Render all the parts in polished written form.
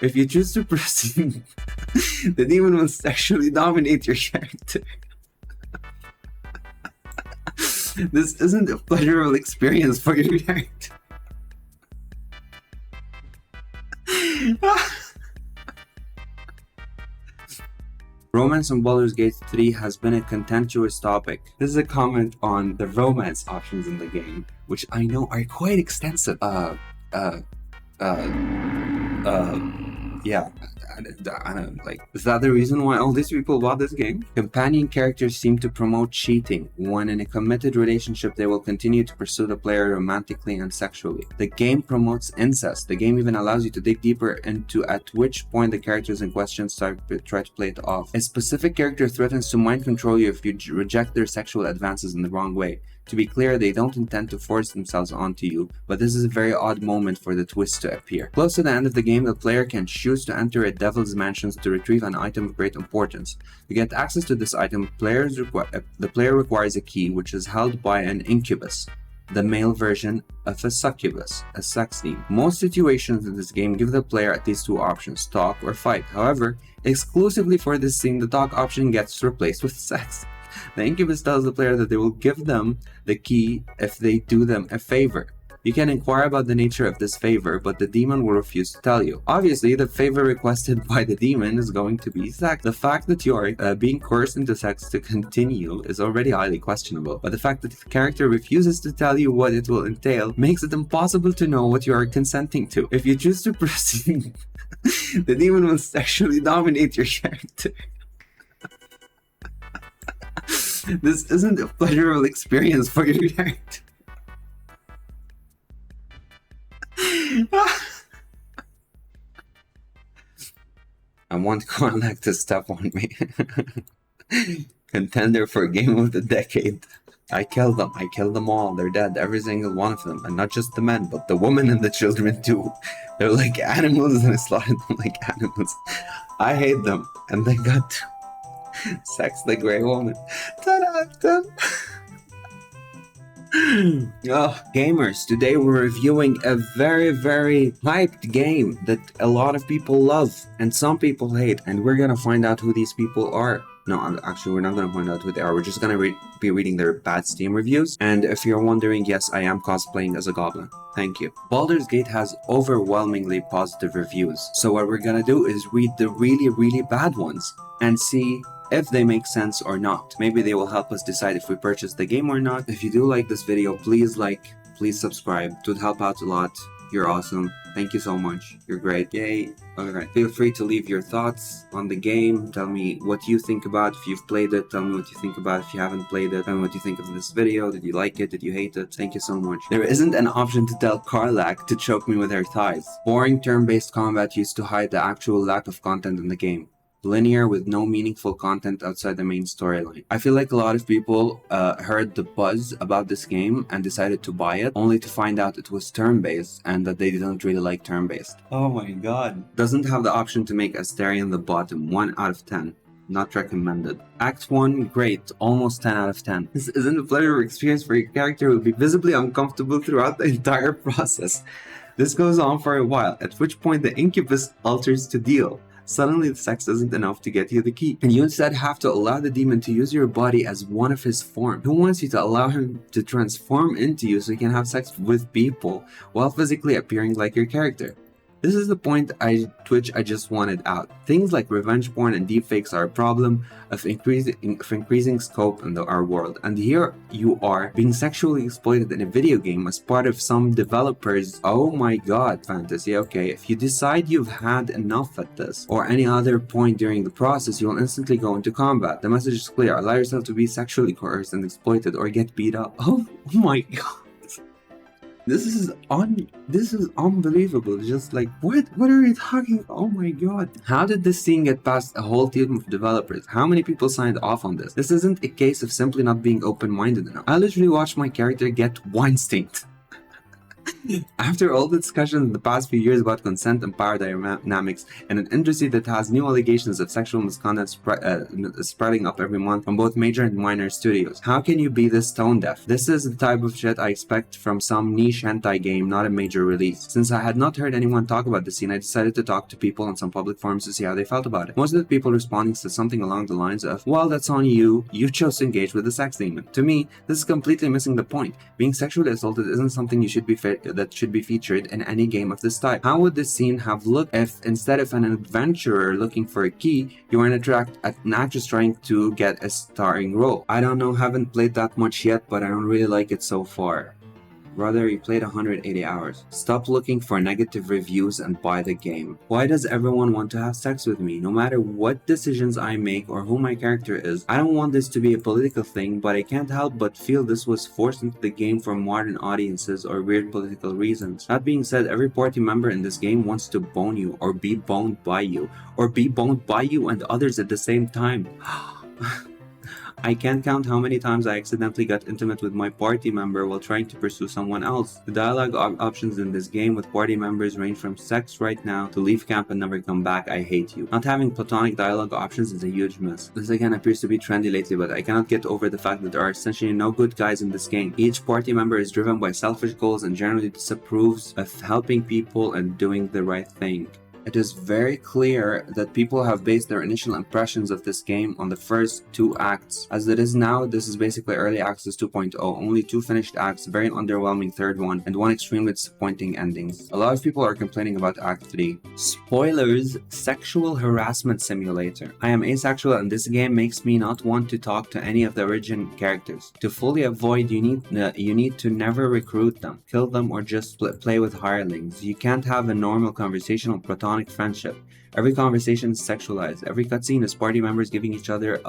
If you choose to proceed, the demon will sexually dominate your character. This isn't a pleasurable experience for your character. Romance on Baldur's Gate 3 has been a contentious topic. This is a comment on the romance options in the game, which I know are quite extensive. Yeah. I don't like. Is that the reason why all these people bought this game? Companion characters seem to promote cheating. When in a committed relationship, they will continue to pursue the player romantically and sexually. The game promotes incest. The game even allows you to dig deeper into at which point the characters in question try to play it off. A specific character threatens to mind control you if you reject their sexual advances in the wrong way. To be clear, they don't intend to force themselves onto you, but this is a very odd moment for the twist to appear. Close to the end of the game, the player can choose to enter a devil's mansion to retrieve an item of great importance. To get access to this item, the player requires a key, which is held by an incubus, the male version of a succubus, a sex demon. Most situations in this game give the player at least two options, talk or fight. However, exclusively for this scene, the talk option gets replaced with sex. The incubus tells the player that they will give them the key if they do them a favor. You can inquire about the nature of this favor, but the demon will refuse to tell you. Obviously, the favor requested by the demon is going to be sex. The fact that you are being coerced into sex to continue is already highly questionable, but the fact that the character refuses to tell you what it will entail makes it impossible to know what you are consenting to. If you choose to proceed, the demon will sexually dominate your character. This isn't a pleasurable experience for your character. I want Cornlack to step on me. Contender for Game of the Decade. I killed them all. They're dead, every single one of them. And not just the men, but the women and the children too. They're like animals and I slaughtered them like animals. I hate them. And they got to sex the Grey Woman. Oh, gamers, today we're reviewing a very hyped game that a lot of people love and some people hate, and we're gonna find out who these people are. No, actually we're not gonna find out who they are. We're just gonna be reading their bad Steam reviews. And if you're wondering, yes, I am cosplaying as a goblin. Thank you. Baldur's Gate has overwhelmingly positive reviews, so what we're gonna do is read the really bad ones and see if they make sense or not. Maybe they will help us decide if we purchase the game or not. If you do like this video, please like, please subscribe. It would help out a lot. You're awesome. Thank you so much. You're great. Yay. Alright. Feel free to leave your thoughts on the game. Tell me what you think about if you've played it. Tell me what you think about if you haven't played it. Tell me what you think of this video. Did you like it? Did you hate it? Thank you so much. There isn't an option to tell Karlak to choke me with her thighs. Boring turn-based combat used to hide the actual lack of content in the game. Linear with no meaningful content outside the main storyline. I feel like a lot of people heard the buzz about this game and decided to buy it, only to find out it was turn-based and that they didn't really like turn-based. Oh my god. Doesn't have the option to make Astarion the bottom. 1 out of 10. Not recommended. Act 1, great. Almost 10 out of 10. This isn't a pleasurable experience for your character who will be visibly uncomfortable throughout the entire process. This goes on for a while, at which point the incubus alters to deal. Suddenly the sex isn't enough to get you the key, and you instead have to allow the demon to use your body as one of his form. Who wants you to allow him to transform into you so you can have sex with people while physically appearing like your character? This is the point Twitch I just wanted out. Things like revenge porn and deepfakes are a problem of increasing scope in our world, and here you are being sexually exploited in a video game as part of some developers' oh my god fantasy. Okay, if you decide you've had enough at this or any other point during the process, you will instantly go into combat. The message is clear: allow yourself to be sexually coerced and exploited or get beat up. Oh my god. This is unbelievable. Just like, what are you talking? Oh my god. How did this scene get past a whole team of developers? How many people signed off on this? This isn't a case of simply not being open-minded enough. I literally watched my character get Weinsteined. After all the discussion in the past few years about consent and power dynamics in an industry that has new allegations of sexual misconduct spreading up every month from both major and minor studios, how can you be this tone deaf? This is the type of shit I expect from some niche hentai game, not a major release. Since I had not heard anyone talk about the scene, I decided to talk to people on some public forums to see how they felt about it. Most of the people responding said something along the lines of, well, that's on you, you chose to engage with the sex demon. To me, this is completely missing the point. Being sexually assaulted isn't something that should be featured in any game of this type. How would this scene have looked if instead of an adventurer looking for a key, you were an actress trying to get a starring role? I don't know, haven't played that much yet, but I don't really like it so far. Rather, you played 180 hours. Stop looking for negative reviews and buy the game. Why does everyone want to have sex with me? No matter what decisions I make or who my character is, I don't want this to be a political thing, but I can't help but feel this was forced into the game for modern audiences or weird political reasons. That being said, every party member in this game wants to bone you, or be boned by you, or be boned by you and others at the same time. I can't count how many times I accidentally got intimate with my party member while trying to pursue someone else. The dialogue options in this game with party members range from sex right now to leave camp and never come back, I hate you. Not having platonic dialogue options is a huge miss. This again appears to be trendy lately, but I cannot get over the fact that there are essentially no good guys in this game. Each party member is driven by selfish goals and generally disapproves of helping people and doing the right thing. It is very clear that people have based their initial impressions of this game on the first two acts. As it is now, this is basically early access 2.0, only 2 finished acts, very underwhelming third one, and 1 extremely disappointing endings. A lot of people are complaining about Act 3. Spoilers, sexual harassment simulator. I am asexual and this game makes me not want to talk to any of the origin characters. To fully avoid, you need to never recruit them, kill them, or just play with hirelings. You can't have a normal conversational platonic friendship. Every conversation is sexualized. Every cutscene is party members giving each other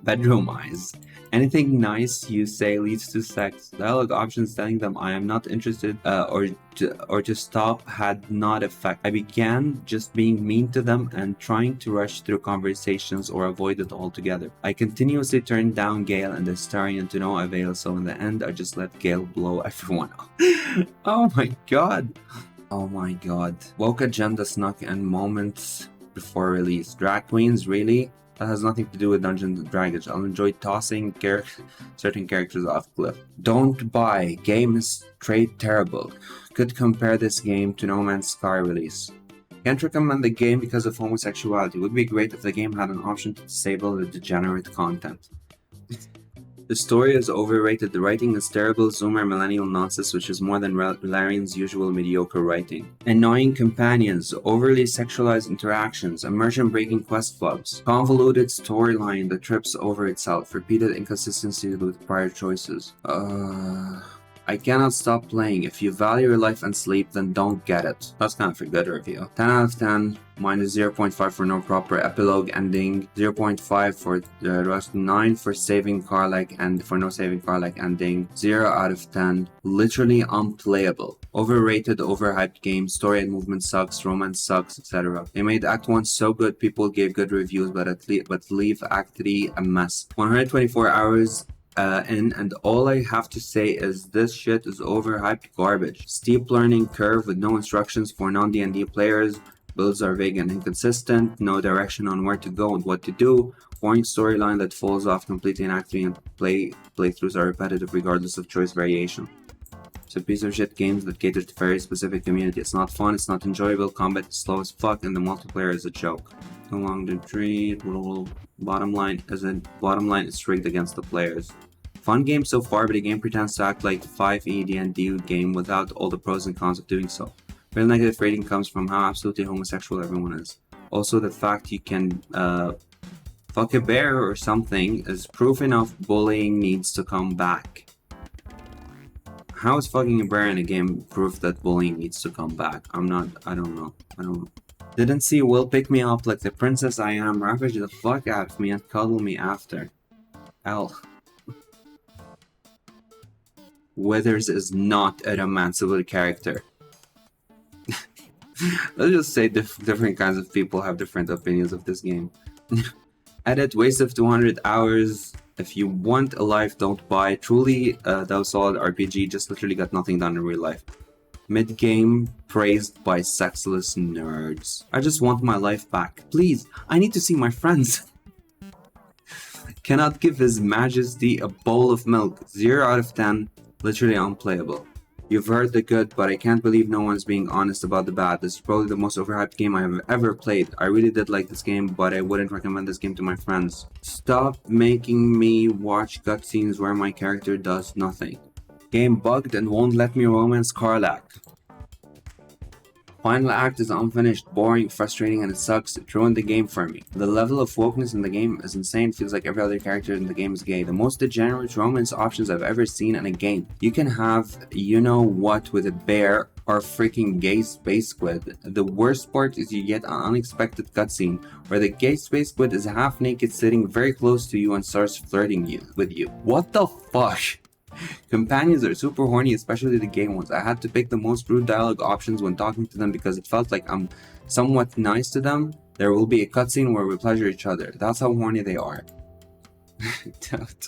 bedroom eyes. Anything nice you say leads to sex. Dialogue options telling them I am not interested or to stop had not effect. I began just being mean to them and trying to rush through conversations or avoid it altogether. I continuously turned down Gale and the Astarion to no avail, so in the end I just let Gale blow everyone up. Oh my god. Oh my god. Woke agenda snuck in moments before release. Drag queens, really? That has nothing to do with Dungeons and Dragons. I'll enjoy tossing certain characters off cliff. Don't buy. Game is straight terrible. Could compare this game to No Man's Sky release. Can't recommend the game because of homosexuality. Would be great if the game had an option to disable the degenerate content. The story is overrated, the writing is terrible zoomer millennial nonsense which is more than Larian's usual mediocre writing. Annoying companions, overly sexualized interactions, immersion-breaking quest flubs, convoluted storyline that trips over itself, repeated inconsistencies with prior choices. I cannot stop playing. If you value your life and sleep, then don't get it. That's kind of a good review. 10 out of 10, minus 0.5 for no proper epilogue ending, 0.5 for the rest, 9 for saving Karlach and for no saving Karlach ending, 0 out of 10, literally unplayable. Overrated, overhyped game, story and movement sucks, romance sucks, etc. They made Act 1 so good, people gave good reviews, but leave Act 3 a mess. 124 hours in, and all I have to say is this shit is overhyped garbage. Steep learning curve with no instructions for non-D&D players, builds are vague and inconsistent, no direction on where to go and what to do, boring storyline that falls off completely in Act 3, and playthroughs are repetitive regardless of choice variation. It's a piece of shit games that cater to very specific community. It's not fun, it's not enjoyable, combat is slow as fuck, and the multiplayer is a joke. Too long to treat, bottom line is rigged against the players. Fun game so far, but the game pretends to act like the 5e D&D game without all the pros and cons of doing so. Real negative rating comes from how absolutely homosexual everyone is. Also, the fact you can fuck a bear or something is proof enough bullying needs to come back. How is fucking a bear in a game proof that bullying needs to come back? I don't know. Didn't see Will pick me up like the princess I am, ravage the fuck out of me and cuddle me after. L. Withers is not a romanceable character. Let's just say different kinds of people have different opinions of this game. Edit, waste of 200 hours. If you want a life, don't buy. Truly, that was solid RPG, just literally got nothing done in real life. Mid-game praised by sexless nerds. I just want my life back. Please, I need to see my friends. Cannot give His Majesty a bowl of milk. 0 out of 10. Literally unplayable. You've heard the good, but I can't believe no one's being honest about the bad. This is probably the most overhyped game I have ever played. I really did like this game, but I wouldn't recommend this game to my friends. Stop making me watch cutscenes where my character does nothing. Game bugged and won't let me romance Karlach. Final act is unfinished, boring, frustrating, and it sucks. It ruined the game for me. The level of wokeness in the game is insane. Feels like every other character in the game is gay. The most degenerate romance options I've ever seen in a game. You can have you know what with a bear or freaking gay space squid. The worst part is you get an unexpected cutscene where the gay space squid is half naked sitting very close to you and starts flirting with you. What the fuck? Companions are super horny, especially the gay ones. I had to pick the most rude dialogue options when talking to them because it felt like I'm somewhat nice to them. There will be a cutscene where we pleasure each other. That's how horny they are.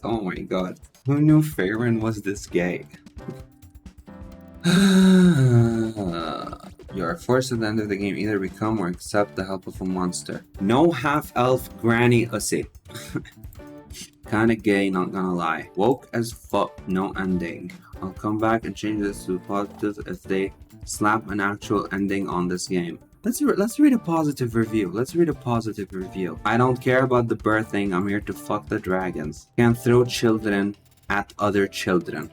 Oh my god. Who knew Farron was this gay? You are forced at the end of the game either become or accept the help of a monster. No half-elf granny ussy. Kinda gay, not gonna lie. Woke as fuck, no ending. I'll come back and change this to positive if they slap an actual ending on this game. Let's read a positive review. I don't care about the birthing, I'm here to fuck the dragons. Can't throw children at other children.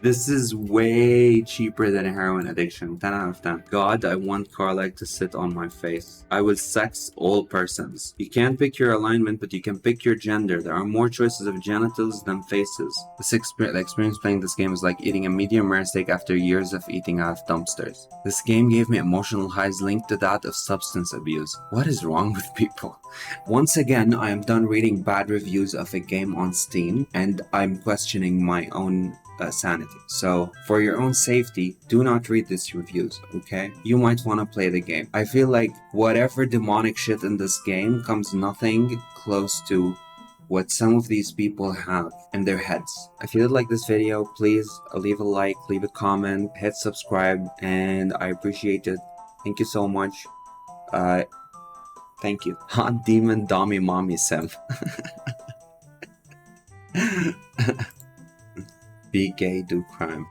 This is way cheaper than a heroin addiction. 10 out of 10. God, I want Karlach to sit on my face. I will sex all persons. You can't pick your alignment, but you can pick your gender. There are more choices of genitals than faces. The experience playing this game is like eating a medium rare steak after years of eating out of dumpsters. This game gave me emotional highs linked to that of substance abuse. What is wrong with people? Once again, I am done reading bad reviews of a game on Steam, and I'm questioning my own sanity. So, for your own safety, do not read these reviews, okay? You might want to play the game. I feel like whatever demonic shit in this game comes nothing close to what some of these people have in their heads. If you did like this video, please leave a like, leave a comment, hit subscribe, and I appreciate it. Thank you so much. Thank you. Hot Demon Dommy Mommy Sim. Be gay, do crime.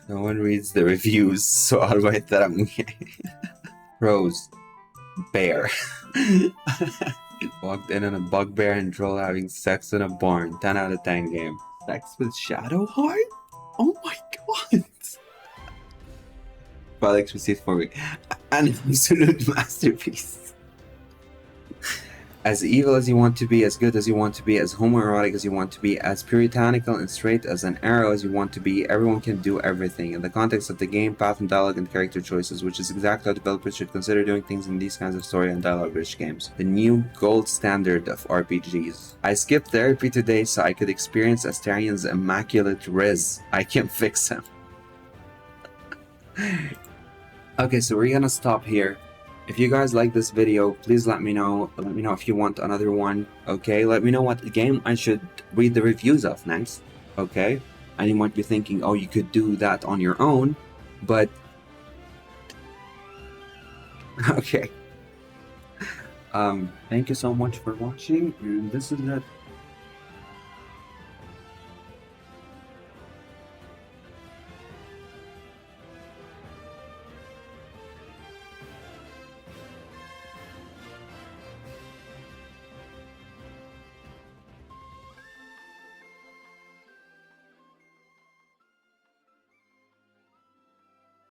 No one reads the reviews, so I'll write that I'm gay. Rose. Bear. Walked in on a bugbear and troll having sex in a barn. 10 out of 10 game. Sex with Shadowheart? Oh my god! Alex received for me. An absolute masterpiece. As evil as you want to be, as good as you want to be, as homoerotic as you want to be, as puritanical and straight as an arrow as you want to be, everyone can do everything. In the context of the game, path and dialogue and character choices, which is exactly how developers should consider doing things in these kinds of story and dialogue-rich games. The new gold standard of RPGs. I skipped therapy today so I could experience Astarion's immaculate riz. I can fix him. Okay, so we're gonna stop here. If you guys like this video, please let me know. Let me know if you want another one, okay? Let me know what game I should read the reviews of next, okay? And you might be thinking, oh, you could do that on your own, but... okay. Thank you so much for watching, and this is it.